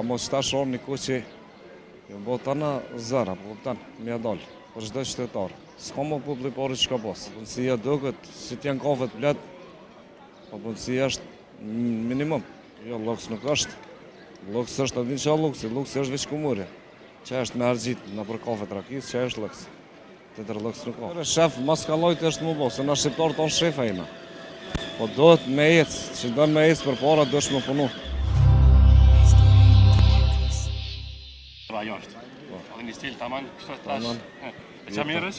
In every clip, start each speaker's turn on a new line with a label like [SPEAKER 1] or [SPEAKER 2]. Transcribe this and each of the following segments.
[SPEAKER 1] Mos tash orë një ku që ju botana zëra, po kuptan, mja dalë, për çdo qytetar. S'ka më publikore që ka pas. Punësia duket, si t'janë kafet blet, po punësia është minimum. Jo, luks nuk është. Luks është, adin që luksi është veç kumurje. Që është me argjit në për kafe trakis, që është luks. Të tërë luks nuk ka. Shef, mas kalojt është më bo, se na shqiptar tonë shefa ina. Po dohet me ecë, që do me ecë për para, do është më punu.
[SPEAKER 2] Jashtë. Edhe një stil taman, kështu tash. E çfarë merresh?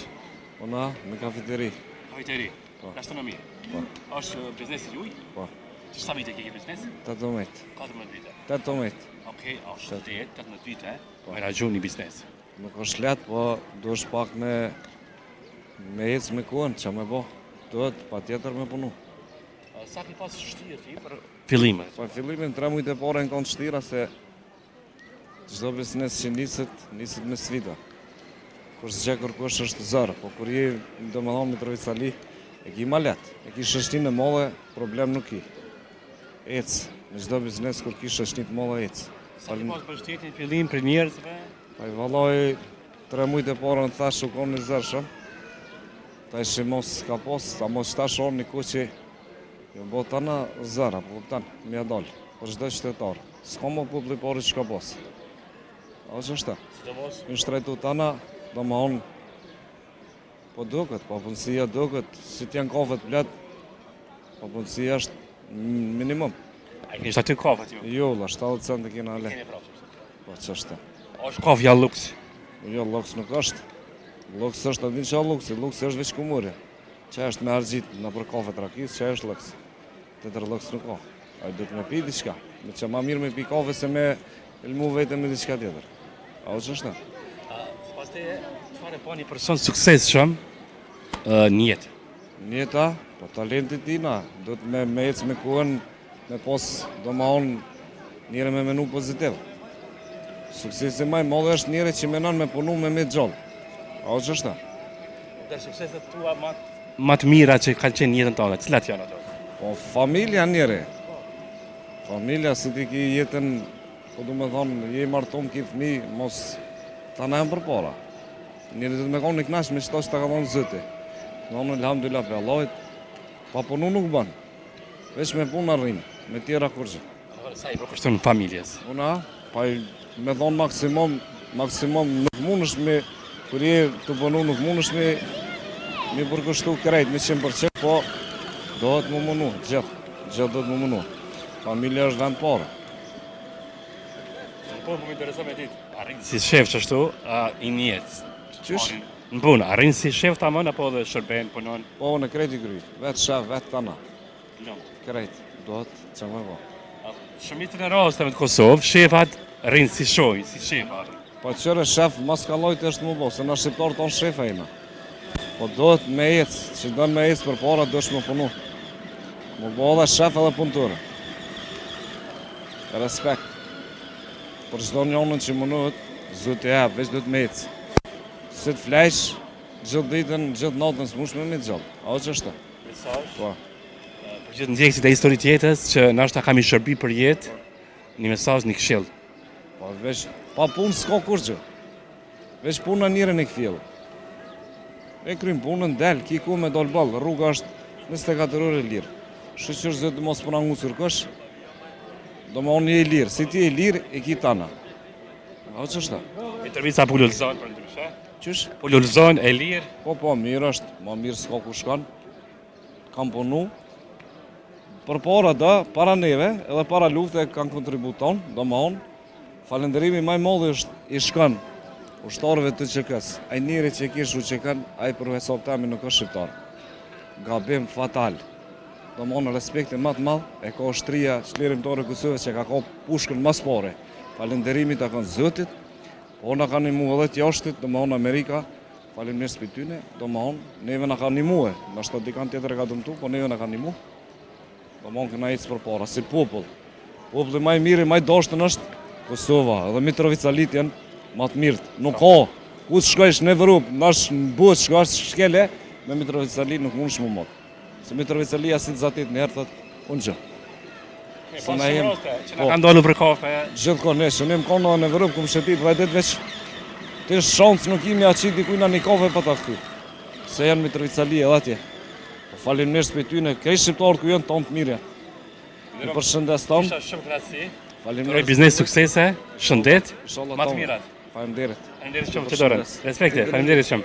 [SPEAKER 1] Ona në kafeteri.
[SPEAKER 2] Kafeteri. Gastronomi.
[SPEAKER 1] Po.
[SPEAKER 2] Është biznesi juaj?
[SPEAKER 1] Po.
[SPEAKER 2] Sa vite ke biznes?
[SPEAKER 1] 18.
[SPEAKER 2] 14 vite.
[SPEAKER 1] 18.
[SPEAKER 2] Okej, është 18 vite, me ragjun një biznes.
[SPEAKER 1] Nuk është let, po duhesh pak me ecë me kohën, që me bo. Duhet patjetër me punu.
[SPEAKER 2] Sa ke pas shtirë ti për fillimin?
[SPEAKER 1] Po fillimin 3 muajt e parë në kanë shtira se çdo biznes që niset me sfida. Kur s'gje kërkosh është zërë, po kur je domethënë Mitrovicali, e ki ma let. E ki shështin e molle, problem nuk ki. Ec, në çdo biznes kur ki shështin të molle ec.
[SPEAKER 2] Sa ke pas mbështetjen fillim për njerëzve?
[SPEAKER 1] Pa i valloj 3 muajt e parë në thash u konë një zërshëm. Ta ishi mos ka pas, ta mos tash orë një ku që ju botana zëra, po kuptan, mja dalë, për çdo qytetar. S'ka më publikore që ka pas. A është ta? Në shtrejtu tana, do më onë, po duket, po punësia duket, si t'janë kafet blet, po punësia është minimum.
[SPEAKER 2] A i kështë aty kafet ju?
[SPEAKER 1] Jo, la 70 cent e kena le.
[SPEAKER 2] Kene prapë.
[SPEAKER 1] Po që është ta?
[SPEAKER 2] Është kafja luks?
[SPEAKER 1] Jo, luks nuk është. Luks është, adin që luksi është veç kumurje. Që është me argjit në për kafe trakis, që është luks. Të tërë luks nuk ka. A i du të me pi diçka. Me që ma mirë me pi kafe se me ilmu vete me diçka tjetër. A o që është ta?
[SPEAKER 2] Paste, çfarë po një person suksesshëm në jetë?
[SPEAKER 1] Në jeta, po talentit tina, do të me ecë me kohën, me pos, do ma onë njëre me menu pozitiv. Suksesi maj madhe është njëre që menon me punu me gjallë. A o që është ta?
[SPEAKER 2] Dhe sukseset tua ma të mira që kanë qenë jetën tonë, cilat janë ato?
[SPEAKER 1] Po familja njëre. Familja, si ti ki jetën, po du me thonë, je martum, ki fëmi, mos ta na janë për para. Njëri du të me konë një knash me qëta që ta ka thonë zëti. Në onë, alhamdulillah, për Allahit, pa punu nuk banë. Veç me punë arrinë, me tjera kurgjë.
[SPEAKER 2] Sa i përkushton familjes?
[SPEAKER 1] Una, pa i me thonë maksimum nuk mund është me, kur je të punu nuk mund është me përkushtu krejt, me 100%, po dohet më munu, gjithë dohet më munu. Familja është vend parë.
[SPEAKER 2] Po më intereso me ditë, arrinë si shef që ashtu, i njetë?
[SPEAKER 1] Qysh?
[SPEAKER 2] Në punë, arrinë si shef të amën, apo dhe shërben, punon?
[SPEAKER 1] Po, në krejt i kryt, vetë shef, vetë tana.
[SPEAKER 2] No.
[SPEAKER 1] Krejt, dohet që më po.
[SPEAKER 2] Shumicën e rasteve të Kosovë, shefat rrinë si shoj, si shefa.
[SPEAKER 1] Po qëre shef, mas kalojt është më bo, se na shqiptar tonë shefa ina. Po dohet me ecë, që do me ecë për para, do është më punu. Më bo edhe shef edhe punëture. Respekt. Për çdo njënën që mënohet, zotë e veç do të me ecë. Si të flesh, gjithë ditën, gjithë natën, s'mush me gjallë. A o që është ta?
[SPEAKER 2] Mesazh?
[SPEAKER 1] Po.
[SPEAKER 2] Për gjithë ndjekësit e historitë jetës, që nashta kam i shërbi për jetë, një mesazh, një këshill.
[SPEAKER 1] Po veç, pa punë s'ka kurgjë. Veç puna njëre në këthjellë. E krymë punën, del, ki ku me dollë balë, rruga është 24 orë e lirë. Shëqër zëtë mos përna ngucër kësh, do më onë një e lirë, si ti e lirë, e ki tana. A o që është ta?
[SPEAKER 2] Intervista po lullëzon për ndryshe?
[SPEAKER 1] Qysh?
[SPEAKER 2] Po lullëzon, e lirë?
[SPEAKER 1] Po, mirë është, ma mirë s'ka ku shkan. Kam punu. Për para da, para neve, edhe para lufte kanë kontributon, do më onë. Falenderimi maj modhi është i shkan ushtarëve të QK-s. Ai njëri që kish u QK-n, ai profesor temi nuk është shqiptar. Gabim fatal. Do më onë respektin më të madh, e ka ushtria çlirimtare Kosovës që ka pushkën mas pare. Falenderimi ta kanë Zotit, po na kanë nimu edhe të jashtit, do më onë Amerika, faleminderit për tyne, do më onë, neve na kanë nimue, ndoshta dikant tjetër e ka dëmtu, po neve na kanë nimu. Do më onë këna ecë përpara, si popull. Populli më i mirë, më i dashtën është Kosova, edhe Mitrovicalit janë më të mirët. Nuk ka, ku të shkojsh në Evropë, nash në buç shkosh shkele, me Mitrovicali nuk mund shmë mot. Se Mitrovicalia si të zatit në herë, thët, unë gjë. Se na jem
[SPEAKER 2] që na kanë dalur për kafe.
[SPEAKER 1] gjithkohë ne që ne më kono në Evropë kum shetit vajdet veç ti shans nuk imi aty dikuj na një kafe pa ta kthy. Se janë Mitrovicalia edhe atje. Faleminderit për tyne, këj shqiptarët ku janë tonë të mirë. Ju përshëndes tonë.
[SPEAKER 2] Shumë krasi.
[SPEAKER 1] Faleminderit.
[SPEAKER 2] Biznes suksese, shëndet,
[SPEAKER 1] Inshallah
[SPEAKER 2] më të
[SPEAKER 1] tonë.
[SPEAKER 2] mirat.
[SPEAKER 1] Faleminderit.
[SPEAKER 2] Faleminderit shumë, të dorën. Respekte, faleminderit shumë.